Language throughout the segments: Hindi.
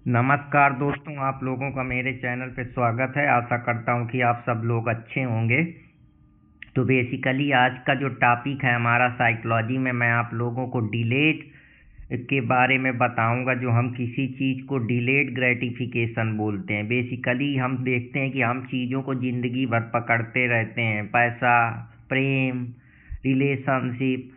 नमस्कार दोस्तों, आप लोगों का मेरे चैनल पे स्वागत है। आशा करता हूँ कि आप सब लोग अच्छे होंगे। तो बेसिकली आज का जो टॉपिक है हमारा साइकोलॉजी में, मैं आप लोगों को डिलेड के बारे में बताऊंगा। जो हम किसी चीज़ को डिलेड ग्रेटिफिकेशन बोलते हैं। बेसिकली हम देखते हैं कि हम चीज़ों को ज़िंदगी भर पकड़ते रहते हैं। पैसा, प्रेम, रिलेशनशिप,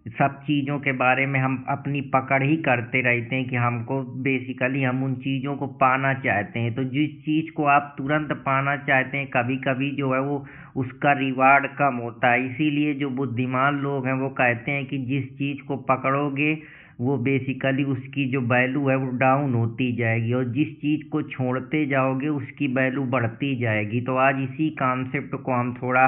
सब चीज़ों के बारे में हम अपनी पकड़ ही करते रहते हैं कि हमको बेसिकली हम उन चीज़ों को पाना चाहते हैं। तो जिस चीज़ को आप तुरंत पाना चाहते हैं, कभी कभी जो है वो उसका रिवार्ड कम होता है। इसीलिए जो बुद्धिमान लोग हैं वो कहते हैं कि जिस चीज़ को पकड़ोगे वो बेसिकली उसकी जो वैल्यू है वो डाउन होती जाएगी, और जिस चीज़ को छोड़ते जाओगे उसकी वैल्यू बढ़ती जाएगी। तो आज इसी कॉन्सेप्ट को हम थोड़ा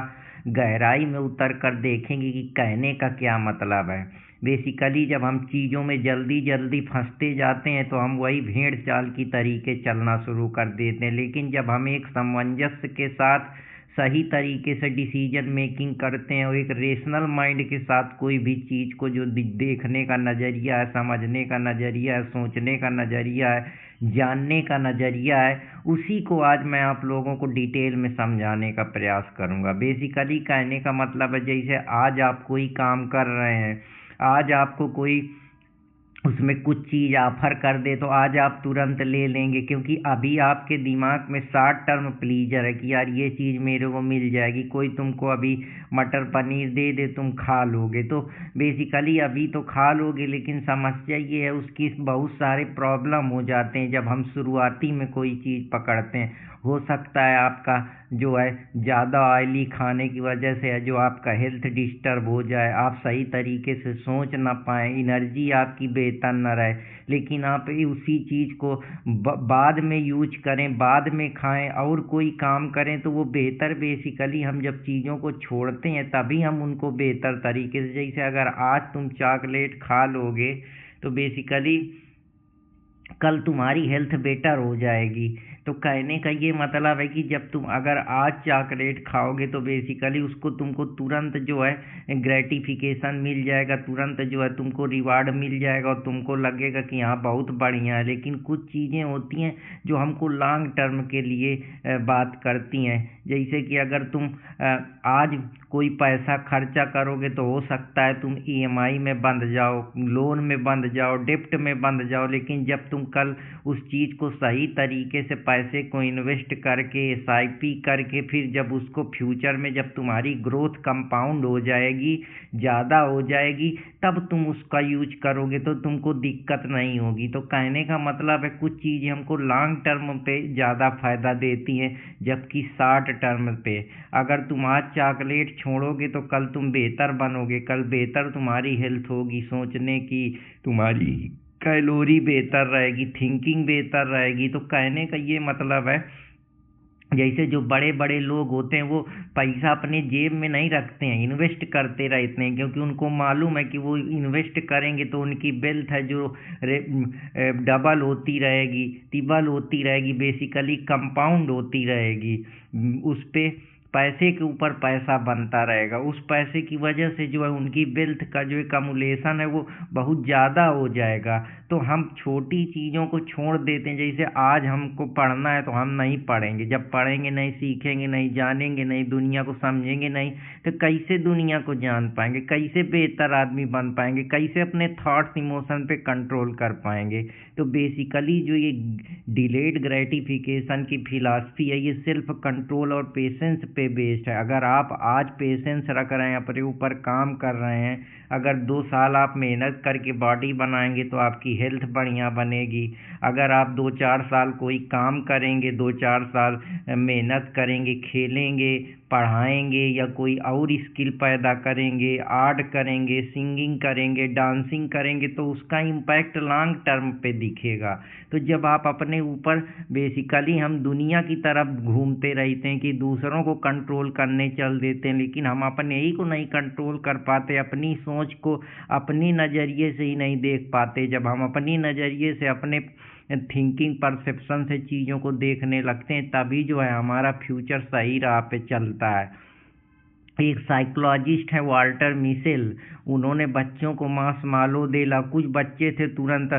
गहराई में उतर कर देखेंगे कि कहने का क्या मतलब है। बेसिकली जब हम चीज़ों में जल्दी जल्दी फंसते जाते हैं तो हम वही भेड़ चाल की तरीके चलना शुरू कर देते हैं। लेकिन जब हम एक सामंजस्य के साथ सही तरीके से डिसीजन मेकिंग करते हैं और एक रेशनल माइंड के साथ कोई भी चीज़ को जो देखने का नज़रिया है, समझने का नज़रिया है, सोचने का नज़रिया है, जानने का नज़रिया है, उसी को आज मैं आप लोगों को डिटेल में समझाने का प्रयास करूँगा। बेसिकली कहने का मतलब है, जैसे आज आप कोई काम कर रहे हैं, आज आपको कोई उसमें कुछ चीज़ ऑफर कर दे तो आज आप तुरंत ले लेंगे, क्योंकि अभी आपके दिमाग में शॉर्ट टर्म प्लीजर है कि यार ये चीज़ मेरे को मिल जाएगी। कोई तुमको अभी मटर पनीर दे दे, तुम खा लोगे। तो बेसिकली अभी तो खा लोगे, लेकिन समस्या ये है उसकी बहुत सारे प्रॉब्लम हो जाते हैं जब हम शुरुआती में कोई चीज़ पकड़ते हैं। हो सकता है आपका जो है ज़्यादा ऑयली खाने की वजह से है जो आपका हेल्थ डिस्टर्ब हो जाए, आप सही तरीके से सोच ना पाएँ, एनर्जी आपकी बेहतर ना रहे। लेकिन आप उसी चीज़ को बाद में यूज करें, बाद में खाएं और कोई काम करें तो वो बेहतर। बेसिकली हम जब चीज़ों को छोड़ते हैं तभी हम उनको बेहतर तरीके से, जैसे अगर आज तुम चॉकलेट खा लोगे तो बेसिकली कल तुम्हारी हेल्थ बेटर हो जाएगी। तो कहने का ये मतलब है कि जब तुम अगर आज चॉकलेट खाओगे तो बेसिकली उसको तुमको तुरंत जो है ग्रेटिफिकेशन मिल जाएगा, तुरंत जो है तुमको रिवार्ड मिल जाएगा और तुमको लगेगा कि हाँ बहुत बढ़िया है। लेकिन कुछ चीज़ें होती हैं जो हमको लॉन्ग टर्म के लिए बात करती हैं। जैसे कि अगर तुम आज कोई पैसा खर्चा करोगे तो हो सकता है तुम ईएमआई में बंध जाओ, लोन में बंध जाओ, डेप्ट में बंध जाओ। लेकिन जब तुम कल उस चीज़ को सही तरीके से पैसे को इन्वेस्ट करके, एसआईपी करके, फिर जब उसको फ्यूचर में जब तुम्हारी ग्रोथ कंपाउंड हो जाएगी, ज़्यादा हो जाएगी, तब तुम उसका यूज करोगे तो तुमको दिक्कत नहीं होगी। तो कहने का मतलब है कुछ चीज़ें हमको लॉन्ग टर्म पे ज़्यादा फायदा देती हैं, जबकि शॉर्ट टर्म पे अगर तुम आज चॉकलेट छोड़ोगे तो कल तुम बेहतर बनोगे, कल बेहतर तुम्हारी हेल्थ होगी, सोचने की तुम्हारी कैलोरी बेहतर रहेगी, थिंकिंग बेहतर रहेगी। तो कहने का ये मतलब है, जैसे जो बड़े बड़े लोग होते हैं वो पैसा अपने जेब में नहीं रखते हैं, इन्वेस्ट करते रहते हैं, क्योंकि उनको मालूम है कि वो इन्वेस्ट करेंगे तो उनकी वेल्थ है जो डबल होती रहेगी, ट्रिपल होती रहेगी, बेसिकली कंपाउंड होती रहेगी। उस पे पैसे के ऊपर पैसा बनता रहेगा। उस पैसे की वजह से जो है उनकी वेल्थ का जो एकमुलेशन है वो बहुत ज़्यादा हो जाएगा। तो हम छोटी चीज़ों को छोड़ देते हैं। जैसे आज हमको पढ़ना है तो हम नहीं पढ़ेंगे, जब पढ़ेंगे नहीं, सीखेंगे नहीं, जानेंगे नहीं, दुनिया को समझेंगे नहीं, तो कैसे दुनिया को जान पाएंगे, कैसे बेहतर आदमी बन पाएंगे, कैसे अपने थॉट्स इमोशन पे कंट्रोल कर पाएंगे। तो बेसिकली जो ये डिलेड ग्रेटिफिकेशन की फिलॉसफी है ये सेल्फ कंट्रोल और पेशेंस पे बेस्ड है। अगर आप आज पेशेंस रख रहे हैं, अपने ऊपर काम कर रहे हैं, अगर 2 साल आप मेहनत करके बॉडी बनाएंगे तो आपकी हेल्थ बढ़िया बनेगी। अगर आप 2-4 साल कोई काम करेंगे, 2-4 साल मेहनत करेंगे, खेलेंगे, पढ़ाएंगे या कोई और स्किल पैदा करेंगे, आर्ट करेंगे, सिंगिंग करेंगे, डांसिंग करेंगे, तो उसका इम्पैक्ट लॉन्ग टर्म पे दिखेगा। तो जब आप अपने ऊपर बेसिकली हम दुनिया की तरफ घूमते रहते हैं कि दूसरों को कंट्रोल करने चल देते हैं, लेकिन हम अपने ही को नहीं कंट्रोल कर पाते, अपनी सोच को अपनी नज़रिए से ही नहीं देख पाते। जब हम अपनी नज़रिए से, अपने थिंकिंग परसेप्शन से चीज़ों को देखने लगते हैं, तभी जो है हमारा फ्यूचर सही राह पे चलता है। एक साइकोलॉजिस्ट है वाल्टर मिशेल, उन्होंने बच्चों को मार्शमेलो देला। कुछ बच्चे थे तुरंत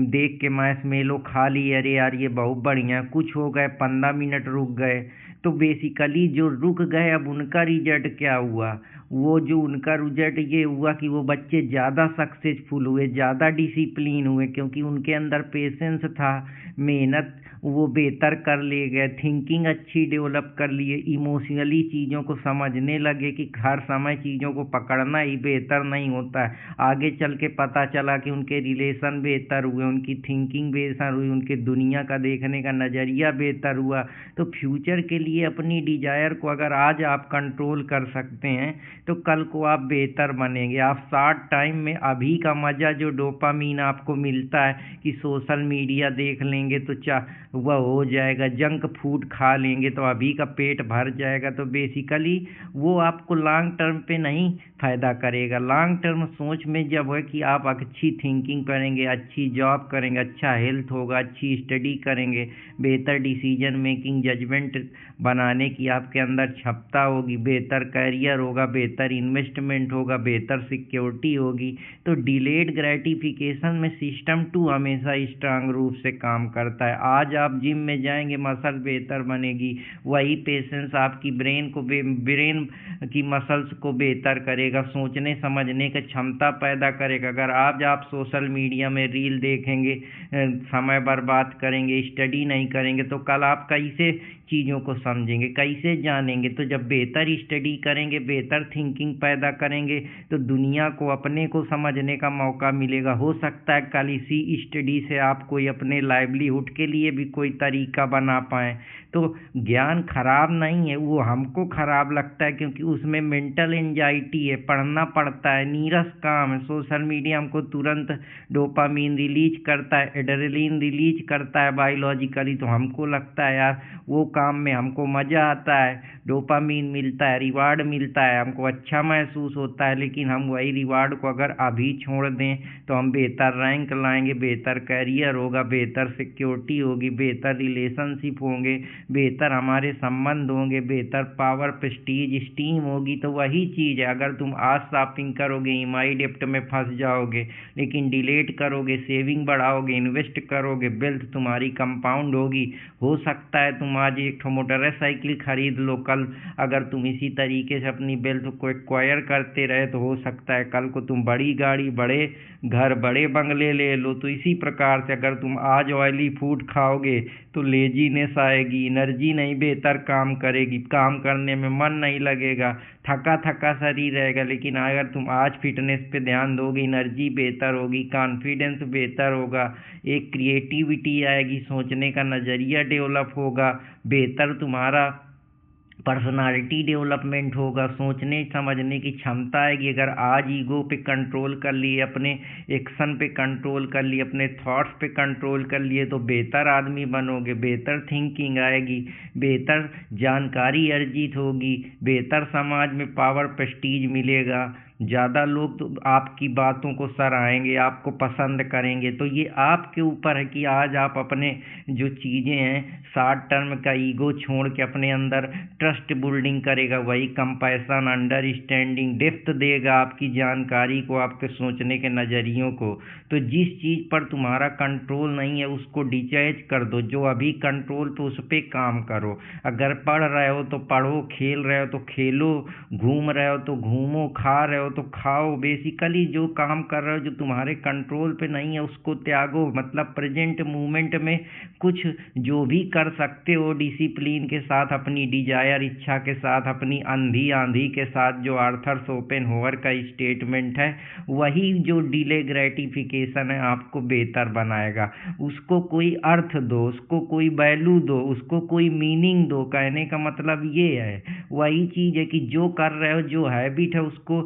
देख के मार्शमेलो खा लिए, अरे यार ये बहुत बढ़िया। कुछ हो गए 15 मिनट रुक गए, तो बेसिकली जो रुक गए अब उनका रिजल्ट क्या हुआ, वो जो उनका रिजल्ट ये हुआ कि वो बच्चे ज़्यादा सक्सेसफुल हुए, ज़्यादा डिसिप्लिन हुए, क्योंकि उनके अंदर पेशेंस था, मेहनत, वो बेहतर कर ले गए, थिंकिंग अच्छी डेवलप कर लिए, इमोशनली चीज़ों को समझने लगे कि हर समय चीज़ों को पकड़ना ही बेहतर नहीं होता है। आगे चल के पता चला कि उनके रिलेशन बेहतर हुए, उनकी थिंकिंग बेहतर हुई, उनके दुनिया का देखने का नज़रिया बेहतर हुआ। तो फ्यूचर के लिए अपनी डिजायर को अगर आज आप कंट्रोल कर सकते हैं तो कल को आप बेहतर बनेंगे। आप शॉर्ट टाइम में अभी का मज़ा जो डोपामीन आपको मिलता है कि सोशल मीडिया देख लेंगे तो वह हो जाएगा, जंक फूड खा लेंगे तो अभी का पेट भर जाएगा, तो बेसिकली वो आपको लॉन्ग टर्म पे नहीं फ़ायदा करेगा। लॉन्ग टर्म सोच में जब है कि आप अच्छी थिंकिंग करेंगे, अच्छी जॉब करेंगे, अच्छा हेल्थ होगा, अच्छी स्टडी करेंगे, बेहतर डिसीजन मेकिंग जजमेंट बनाने की आपके अंदर क्षमता होगी, बेहतर करियर होगा, बेहतर इन्वेस्टमेंट होगा, बेहतर सिक्योरिटी होगी, तो डिलेड ग्रेटिफिकेशन में सिस्टम 2 हमेशा स्ट्रांग रूप से काम करता है। आज आप जिम में जाएंगे, मसल बेहतर बनेगी, वही पेशेंस आपकी ब्रेन की मसल्स को बेहतर करेगा, सोचने समझने की क्षमता पैदा करेगा। अगर आज आप सोशल मीडिया में रील देखेंगे, समय बर्बाद करेंगे, स्टडी नहीं करेंगे, तो कल आप कैसे चीज़ों को समझेंगे, कैसे जानेंगे। तो जब बेहतर स्टडी करेंगे, बेहतर थिंकिंग पैदा करेंगे, तो दुनिया को, अपने को समझने का मौका मिलेगा। हो सकता है कल इसी स्टडी से आप कोई अपने लाइवलीहुड के लिए भी कोई तरीका बना पाएँ। तो ज्ञान खराब नहीं है, वो हमको खराब लगता है क्योंकि उसमें मेंटल एंजाइटी है, पढ़ना पड़ता है, नीरस काम है। सोशल मीडिया हमको तुरंत डोपामीन रिलीज करता है, एड्रेनलिन रिलीज करता है बायोलॉजिकली, तो हमको लगता है यार वो काम में हमको मज़ा आता है, डोपामीन मिलता है, रिवार्ड मिलता है, हमको अच्छा महसूस होता है। लेकिन हम वही रिवार्ड को अगर अभी छोड़ दें तो हम बेहतर रैंक लाएंगे, बेहतर करियर होगा, बेहतर सिक्योरिटी होगी, बेहतर रिलेशनशिप होंगे, बेहतर हमारे संबंध होंगे, बेहतर पावर, प्रेस्टीज, स्टीम होगी। तो वही चीज़ है, अगर तुम आज शॉपिंग करोगे, ईएमआई डेप्ट में फंस जाओगे, लेकिन डिलीट करोगे, सेविंग बढ़ाओगे, इन्वेस्ट करोगे, वेल्थ तुम्हारी कंपाउंड होगी। हो सकता है तुम आज एक मोटरसाइकिल खरीद लो, कल अगर तुम इसी तरीके से अपनी वेल्थ को एक्वायर करते रहे तो हो सकता है कल को तुम बड़ी गाड़ी, बड़े घर, बड़े बंगले ले लो। तो इसी प्रकार से अगर तुम आज ऑयली फूड खाओगे तो लेजीनेस आएगी, एनर्जी नहीं बेहतर काम करेगी, काम करने में मन नहीं लगेगा, थका थका शरीर रहेगा। लेकिन अगर तुम आज फिटनेस पे ध्यान दोगे, एनर्जी बेहतर होगी, कॉन्फिडेंस बेहतर होगा, एक क्रिएटिविटी आएगी, सोचने का नज़रिया डेवलप होगा, बेहतर तुम्हारा पर्सनालिटी डेवलपमेंट होगा, सोचने समझने की क्षमता आएगी। अगर आज ईगो पे कंट्रोल कर लिए, अपने एक्शन पे कंट्रोल कर लिए, अपने थॉट्स पे कंट्रोल कर लिए, तो बेहतर आदमी बनोगे, बेहतर थिंकिंग आएगी, बेहतर जानकारी अर्जित होगी, बेहतर समाज में पावर, प्रेस्टीज मिलेगा, ज़्यादा लोग तो आपकी बातों को सराहेंगे, आपको पसंद करेंगे। तो ये आपके ऊपर है कि आज आप अपने जो चीज़ें हैं, शॉर्ट टर्म का ईगो छोड़ के अपने अंदर ट्रस्ट बिल्डिंग करेगा, वही कंपैशन, अंडरस्टैंडिंग, डेप्थ देगा आपकी जानकारी को, आपके सोचने के नज़रियों को। तो जिस चीज़ पर तुम्हारा कंट्रोल नहीं है उसको डिटैच कर दो, जो अभी कंट्रोल पे उस पर काम करो। अगर पढ़ रहे हो तो पढ़ो, खेल रहे हो तो खेलो, घूम रहे हो तो घूमो, खा रहे हो तो खाओ। बेसिकली जो काम कर रहे हो जो तुम्हारे कंट्रोल पे नहीं है उसको त्यागो। मतलब प्रेजेंट मोमेंट में कुछ जो भी कर सकते हो डिसिप्लिन के साथ, अपनी डिजायर, इच्छा के साथ, अपनी अंधी आंधी के साथ, जो आर्थर शोपेनहावर का स्टेटमेंट है, वही जो डिले ग्रेटिफिकेशन है आपको बेहतर बनाएगा। उसको कोई अर्थ दो, उसको कोई वैल्यू दो, उसको कोई मीनिंग दो। कहने का मतलब ये है, वही चीज़ है कि जो कर रहे हो, जो हैबिट है उसको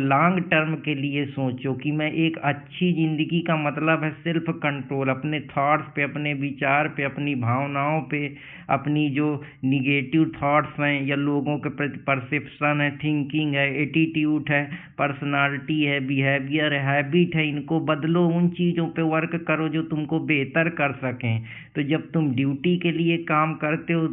लॉन्ग टर्म के लिए सोचो कि मैं एक अच्छी ज़िंदगी का मतलब है सेल्फ कंट्रोल, अपने थॉट्स पे, अपने विचार पे, अपनी भावनाओं पे, अपनी जो निगेटिव थॉट्स हैं या लोगों के प्रति परसेप्शन है, थिंकिंग है, एटीट्यूड है, पर्सनालिटी है, बिहेवियर है, हैबिट है, इनको बदलो, उन चीज़ों पे वर्क करो जो तुमको बेहतर कर सकें। तो जब तुम ड्यूटी के लिए काम करते हो,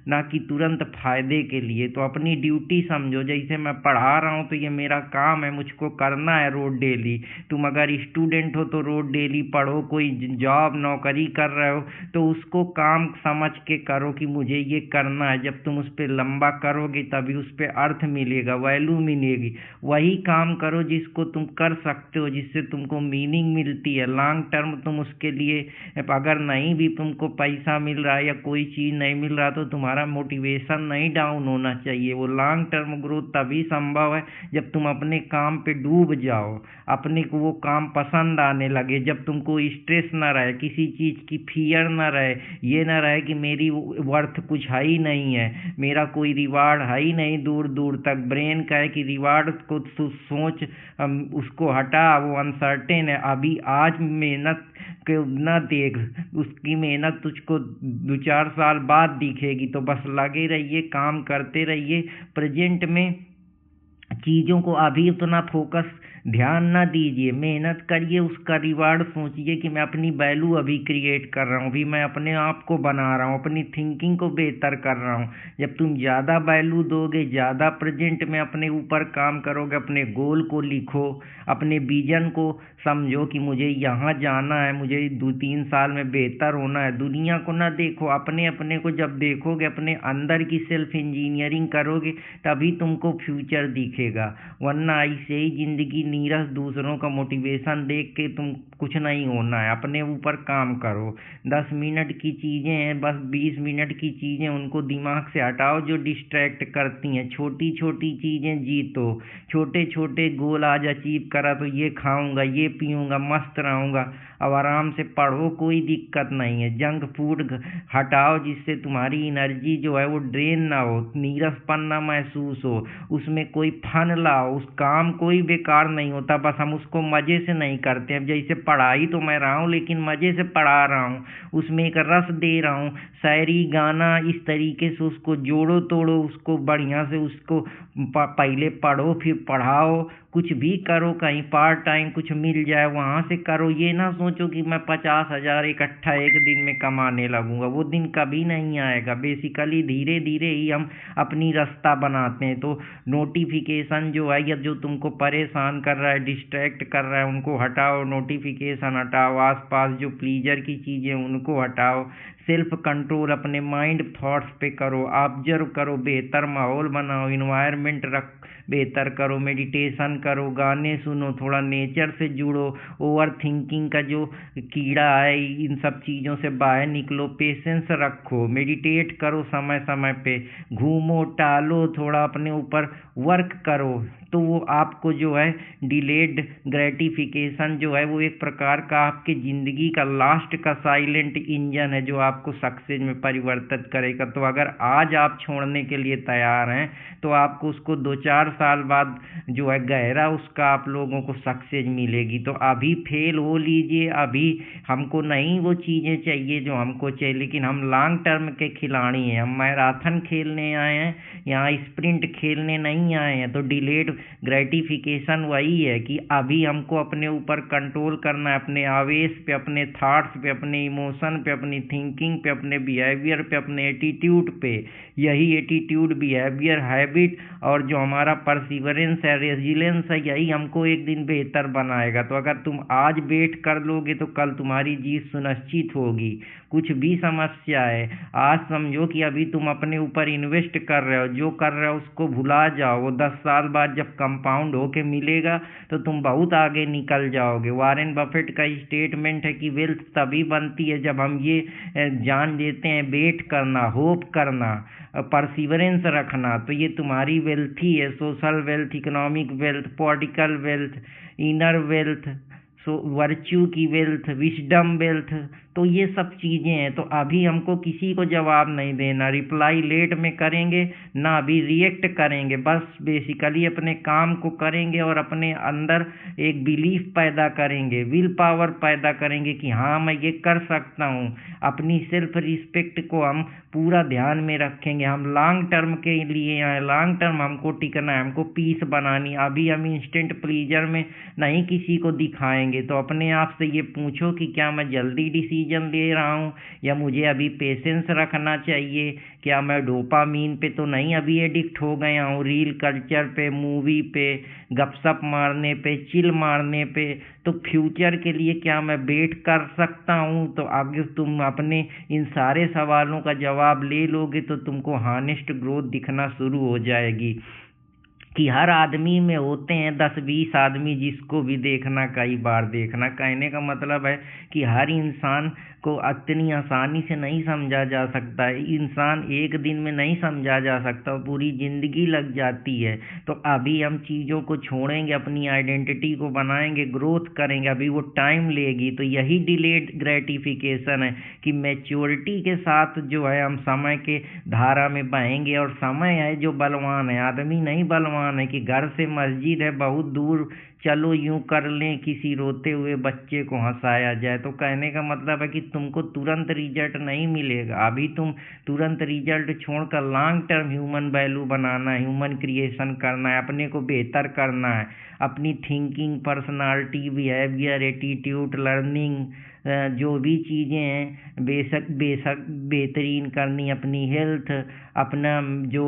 ना कि तुरंत फ़ायदे के लिए, तो अपनी ड्यूटी समझो। जैसे मैं पढ़ा रहा हूँ तो ये मेरा काम है, मुझको करना है रोज़ डेली। तुम अगर स्टूडेंट हो तो रोज़ डेली पढ़ो, कोई जॉब नौकरी कर रहे हो तो उसको काम समझ के करो कि मुझे ये करना है। जब तुम उस पर लंबा करोगे तभी उस पर अर्थ मिलेगा, वैल्यू मिलेगी। वही काम करो जिसको तुम कर सकते हो, जिससे तुमको मीनिंग मिलती है। लॉन्ग टर्म तुम उसके लिए अगर नहीं भी तुमको पैसा मिल रहा है या कोई चीज़ नहीं मिल रहा तो तुम्हारा मोटिवेशन नहीं डाउन होना चाहिए। वो लॉन्ग टर्म ग्रोथ तभी संभव है जब तुम अपने काम पे डूब जाओ, अपने को वो काम पसंद आने लगे, जब तुमको स्ट्रेस ना रहे, किसी चीज़ की फियर ना रहे, ये ना रहे कि मेरी वर्थ कुछ है ही नहीं है, मेरा कोई रिवार्ड है ही नहीं दूर दूर तक। ब्रेन का है कि रिवार्ड को सोच उसको हटा, वो अनसर्टेन है। अभी आज मेहनत के ना देख, उसकी मेहनत तुझको 2-4 साल बाद दिखेगी। तो बस लगे रहिए, काम करते रहिए। प्रेजेंट में चीज़ों को अभी उतना फोकस ध्यान ना दीजिए, मेहनत करिए, उसका रिवार्ड सोचिए कि मैं अपनी वैल्यू अभी क्रिएट कर रहा हूँ, अभी मैं अपने आप को बना रहा हूँ, अपनी थिंकिंग को बेहतर कर रहा हूँ। जब तुम ज़्यादा वैल्यू दोगे, ज़्यादा प्रेजेंट में अपने ऊपर काम करोगे, अपने गोल को लिखो, अपने विजन को समझो कि मुझे यहाँ जाना है, मुझे 2-3 साल में बेहतर होना है। दुनिया को ना देखो, अपने अपने को जब देखोगे, अपने अंदर की सेल्फ इंजीनियरिंग करोगे तभी तुमको फ्यूचर दिखेगा। वरना ऐसे ही ज़िंदगी नीरस दूसरों का मोटिवेशन देख के तुम कुछ नहीं होना है। अपने ऊपर काम करो। 10 मिनट की चीज़ें हैं, बस 20 मिनट की चीज़ें उनको दिमाग से हटाओ जो डिस्ट्रैक्ट करती हैं। छोटी छोटी चीज़ें जीतो, छोटे छोटे गोल आज अचीव करा तो ये खाऊंगा, ये पीऊंगा, मस्त रहूंगा। अब आराम से पढ़ो, कोई दिक्कत नहीं है। जंक फूड हटाओ जिससे तुम्हारी एनर्जी जो है वो ड्रेन ना हो, नीरसपन ना महसूस हो, उसमें कोई फन लाओ। उस काम कोई बेकार नहीं होता, बस हम उसको मज़े से नहीं करते हैं। जैसे पढ़ाई तो मैं रहा हूँ लेकिन मज़े से पढ़ा रहा हूँ, उसमें एक रस दे रहा हूँ। शायरी गाना इस तरीके से उसको जोड़ो तोड़ो, उसको बढ़िया से उसको पहले पढ़ो फिर पढ़ाओ। कुछ भी करो, कहीं पार्ट टाइम कुछ मिल जाए वहाँ से करो। ये ना सोचो कि मैं 50,000 इकट्ठा एक दिन में कमाने लगूंगा, वो दिन कभी नहीं आएगा। बेसिकली धीरे धीरे ही हम अपनी रास्ता बनाते हैं। तो नोटिफिकेशन जो है या जो तुमको परेशान कर रहा है, डिस्ट्रैक्ट कर रहा है, उनको हटाओ। नोटिफिकेशन हटाओ, आसपास जो प्लीजर की चीज़ें उनको हटाओ। सेल्फ कंट्रोल अपने माइंड थॉट्स पे करो, ऑब्जर्व करो, बेहतर माहौल बनाओ, इन्वायरमेंट रख बेहतर करो, मेडिटेशन करो, गाने सुनो, थोड़ा नेचर से जुड़ो। ओवर थिंकिंग का जो कीड़ा है, इन सब चीज़ों से बाहर निकलो, पेशेंस रखो, मेडिटेट करो, समय समय पे घूमो टहलो, थोड़ा अपने ऊपर वर्क करो। तो वो आपको जो है डिलेड ग्रेटिफिकेशन जो है वो एक प्रकार का आपकी ज़िंदगी का लास्ट का साइलेंट इंजन है जो आपको सक्सेस में परिवर्तित करेगा। तो अगर आज आप छोड़ने के लिए तैयार हैं तो आपको उसको 2-4 साल बाद जो है गहरा उसका आप लोगों को सक्सेस मिलेगी। तो अभी फेल हो लीजिए, अभी हमको नहीं वो चीज़ें चाहिए जो हमको चाहिए, लेकिन हम लॉन्ग टर्म के खिलाड़ी हैं। हम मैराथन खेलने आए हैं, यहाँ स्प्रिंट खेलने नहीं आए हैं। तो डिलेड ग्रेटिफिकेशन वही है कि अभी हमको अपने ऊपर कंट्रोल करना है, अपने आवेश पे, अपने थॉट्स पे, अपने इमोशन पे, अपनी थिंकिंग पे, अपने बिहेवियर पे, अपने एटीट्यूड पे। यही एटीट्यूड, बिहेवियर, हैबिट और जो हमारा परसिवरेंस है, रेजिलेंस है, यही हमको एक दिन बेहतर बनाएगा। तो अगर तुम आज वेट कर लोगे तो कल तुम्हारी जीत सुनिश्चित होगी। कुछ भी समस्या है, आज समझो कि अभी तुम अपने ऊपर इन्वेस्ट कर रहे हो, जो कर रहे हो उसको भुला जाओ। वो 10 साल बाद जब कंपाउंड होके मिलेगा तो तुम बहुत आगे निकल जाओगे। वॉरेन बफेट का स्टेटमेंट है कि वेल्थ तभी बनती है जब हम ये जान लेते हैं वेट करना, होप करना, परसिवरेंस रखना। तो ये तुम्हारी वेल्थ ही है, social wealth, economic wealth, political wealth, inner wealth, so virtue की वेल्थ, विजडम वेल्थ, तो ये सब चीज़ें हैं। तो अभी हमको किसी को जवाब नहीं देना, रिप्लाई लेट में करेंगे ना, अभी रिएक्ट करेंगे, बस बेसिकली अपने काम को करेंगे और अपने अंदर एक बिलीफ पैदा करेंगे, विल पावर पैदा करेंगे कि हाँ मैं ये कर सकता हूँ। अपनी सेल्फ रिस्पेक्ट को हम पूरा ध्यान में रखेंगे। हम लॉन्ग टर्म के लिए आए, लॉन्ग टर्म हमको टिकना है, हमको पीस बनानी। अभी हम इंस्टेंट प्लीजर में नहीं किसी को दिखाएंगे। तो अपने आप से ये पूछो कि क्या मैं जल्दी डिसीजन ले रहा हूँ या मुझे अभी पेशेंस रखना चाहिए। क्या मैं डोपामीन पे तो नहीं अभी एडिक्ट हो गया हूँ, रील कल्चर पे, मूवी पे, गपशप मारने पे, चिल मारने पे। तो फ्यूचर के लिए क्या मैं वेट कर सकता हूँ। तो आगे तुम अपने इन सारे सवालों का जवाब ले लोगे तो तुमको हॉनेस्ट ग्रोथ दिखना शुरू हो जाएगी। कि हर आदमी में होते हैं 10-20 आदमी जिसको भी देखना कई बार देखना। कहने का मतलब है कि हर इंसान को इतनी आसानी से नहीं समझा जा सकता है। इंसान एक दिन में नहीं समझा जा सकता, पूरी ज़िंदगी लग जाती है। तो अभी हम चीज़ों को छोड़ेंगे, अपनी आइडेंटिटी को बनाएंगे, ग्रोथ करेंगे, अभी वो टाइम लेगी। तो यही डिलेड ग्रेटिफिकेशन है कि मैच्योरिटी के साथ जो है हम समय के धारा में बहेंगे। और समय है जो बलवान है, आदमी नहीं बलवान है कि घर से मस्जिद है बहुत दूर, चलो यूं कर लें किसी रोते हुए बच्चे को हंसाया जाए। तो कहने का मतलब है कि तुमको तुरंत रिजल्ट नहीं मिलेगा। अभी तुम तुरंत रिजल्ट छोड़कर लॉन्ग टर्म ह्यूमन वैल्यू बनाना है, ह्यूमन क्रिएशन करना है, अपने को बेहतर करना है, अपनी thinking, personality, behaviour, attitude, learning, जो भी चीज़ें हैं बेशक बेहतरीन करनी, अपनी हेल्थ, अपना जो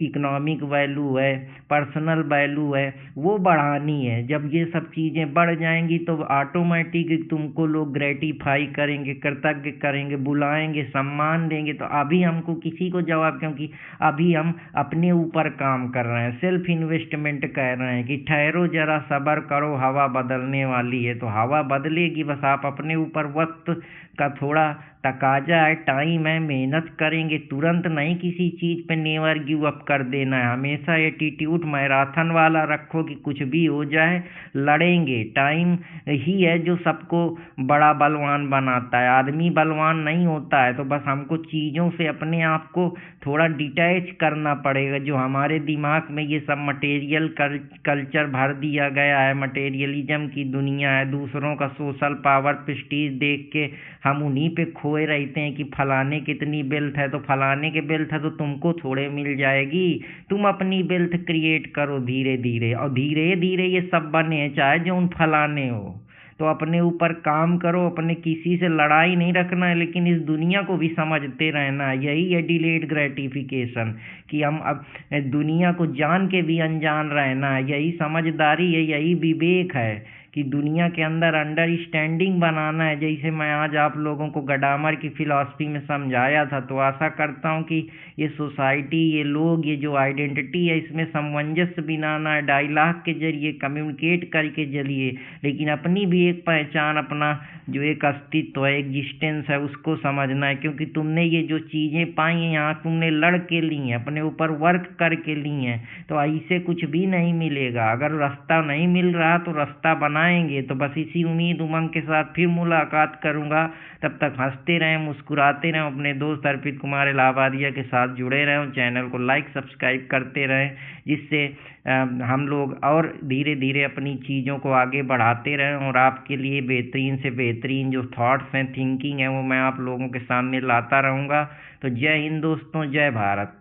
इकोनॉमिक वैल्यू है, पर्सनल वैल्यू है, वो बढ़ानी है। जब ये सब चीज़ें बढ़ जाएंगी तो ऑटोमेटिक तुमको लोग ग्रेटिफाई करेंगे, कृतज्ञ करेंगे, बुलाएंगे, सम्मान देंगे। तो अभी हमको किसी को जवाब, क्योंकि अभी हम अपने ऊपर काम कर रहे हैं, सेल्फ इन्वेस्टमेंट कह रहे हैं कि ठहरो जरा, सब्र करो, हवा बदलने वाली है। तो हवा बदलेगी, बस आप अपने ऊपर वक्त का थोड़ा तकाजा है, टाइम है, मेहनत करेंगे। तुरंत नहीं किसी चीज़ पे नेवर गिव अप कर देना है। हमेशा एटीट्यूड मैराथन वाला रखो कि कुछ भी हो जाए लड़ेंगे। टाइम ही है जो सबको बड़ा बलवान बनाता है, आदमी बलवान नहीं होता है। तो बस हमको चीज़ों से अपने आप को थोड़ा डिटैच करना पड़ेगा। जो हमारे दिमाग में ये सब मटेरियल कल्चर भर दिया गया है, मटेरियलिज्म की दुनिया है, दूसरों का सोशल पावर, प्रेस्टीज देख के हम उन्हीं पे खोए रहते हैं कि फलाने कितनी वेल्थ है, तो फलाने के वेल्थ है तो तुमको थोड़े मिल जाएगी। तुम अपनी वेल्थ क्रिएट करो धीरे धीरे, और धीरे धीरे ये सब बने, चाहे जो उन फलाने हो। तो अपने ऊपर काम करो, अपने किसी से लड़ाई नहीं रखना है, लेकिन इस दुनिया को भी समझते रहना है। यही है डिलेड ग्रेटिफिकेशन, कि हम अब दुनिया को जान के भी अनजान रहना है। यही समझदारी है, यही विवेक है कि दुनिया के अंदर अंडरस्टैंडिंग बनाना है। जैसे मैं आज आप लोगों को गडामर की फिलॉसफी में समझाया था, तो आशा करता हूँ कि ये सोसाइटी, ये लोग, ये जो आइडेंटिटी है, इसमें सामंजस्य बनाना है, डायलॉग के जरिए कम्युनिकेट करके जरिए, लेकिन अपनी भी एक पहचान, अपना जो एक अस्तित्व है, एग्जिस्टेंस है, उसको समझना है। क्योंकि तुमने ये जो चीज़ें पाई हैं यहाँ, तुमने लड़ के ली हैं, अपने ऊपर वर्क करके ली हैं। तो ऐसे कुछ भी नहीं मिलेगा। अगर रास्ता नहीं मिल रहा तो रास्ता बनाएंगे। तो बस इसी उम्मीद उमंग के साथ फिर मुलाकात करूंगा। तब तक हंसते रहें, मुस्कुराते रहें, अपने दोस्त अर्पित कुमार इलाहाबादिया के साथ जुड़े रहें, चैनल को लाइक सब्सक्राइब करते रहें, जिससे हम लोग और धीरे धीरे अपनी चीज़ों को आगे बढ़ाते रहें और आपके लिए बेहतरीन से बेहतरीन जो थॉट्स हैं, थिंकिंग है, वो मैं आप लोगों के सामने लाता रहूँगा। तो जय हिंद दोस्तों, जय भारत।